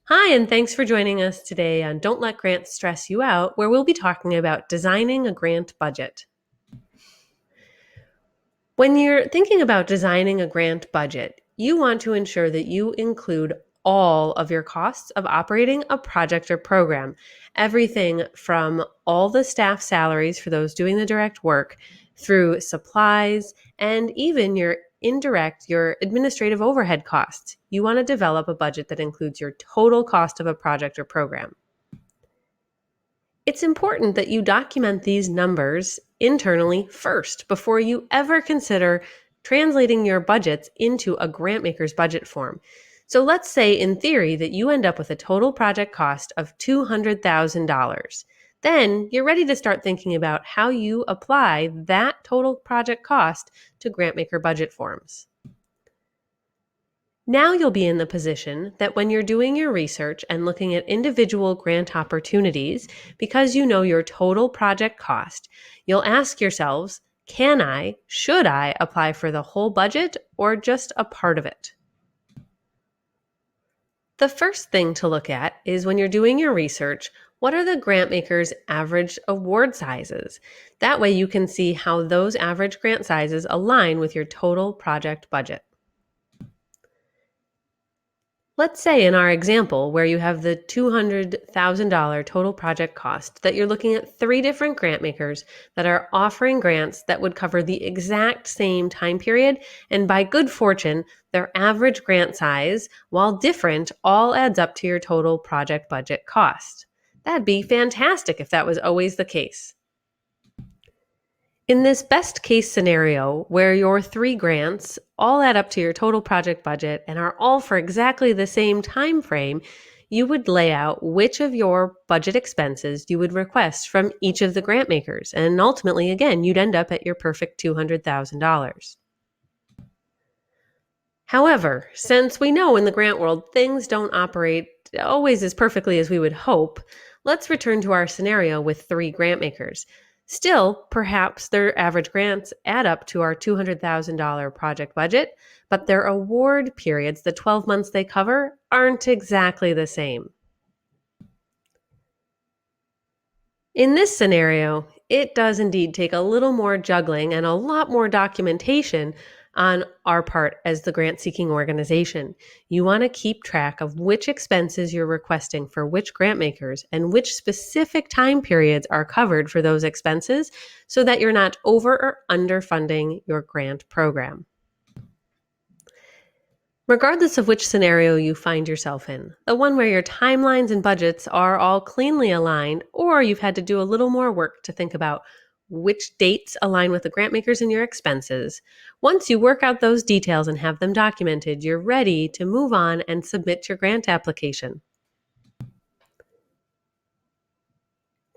Hi, and thanks for joining us today on Don't Let Grants Stress You Out, where we'll be talking about designing a grant budget. When you're thinking about designing a grant budget, you want to ensure that you include all of your costs of operating a project or program. Everything from all the staff salaries for those doing the direct work through supplies and even your administrative overhead costs. You want to develop a budget that includes your total cost of a project or program. It's important that you document these numbers internally first before you ever consider translating your budgets into a grantmaker's budget form. So let's say in theory that you end up with a total project cost of $200,000. Then you're ready to start thinking about how you apply that total project cost to grantmaker budget forms. Now you'll be in the position that when you're doing your research and looking at individual grant opportunities, because you know your total project cost, you'll ask yourselves, should I apply for the whole budget or just a part of it? The first thing to look at is when you're doing your research, what are the grant makers' average award sizes? That way you can see how those average grant sizes align with your total project budget. Let's say in our example where you have the $200,000 total project cost that you're looking at 3 different grant makers that are offering grants that would cover the exact same time period, and by good fortune, their average grant size, while different, all adds up to your total project budget cost. That'd be fantastic if that was always the case. In this best case scenario, where your 3 grants all add up to your total project budget and are all for exactly the same time frame, you would lay out which of your budget expenses you would request from each of the grant makers. And ultimately, again, you'd end up at your perfect $200,000. However, since we know in the grant world things don't operate always as perfectly as we would hope, let's return to our scenario with 3 grant makers. Still, perhaps their average grants add up to our $200,000 project budget, but their award periods, the 12 months they cover, aren't exactly the same. In this scenario, it does indeed take a little more juggling and a lot more documentation on our part as the grant seeking organization. You want to keep track of which expenses you're requesting for which grant makers and which specific time periods are covered for those expenses so that you're not over or underfunding your grant program. Regardless of which scenario you find yourself in, the one where your timelines and budgets are all cleanly aligned, or you've had to do a little more work to think about which dates align with the grant makers and your expenses, once you work out those details and have them documented, you're ready to move on and submit your grant application.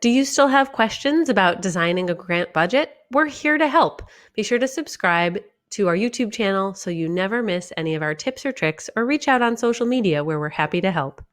Do you still have questions about designing a grant budget? We're here to help. Be sure to subscribe to our YouTube channel so you never miss any of our tips or tricks, or reach out on social media where we're happy to help.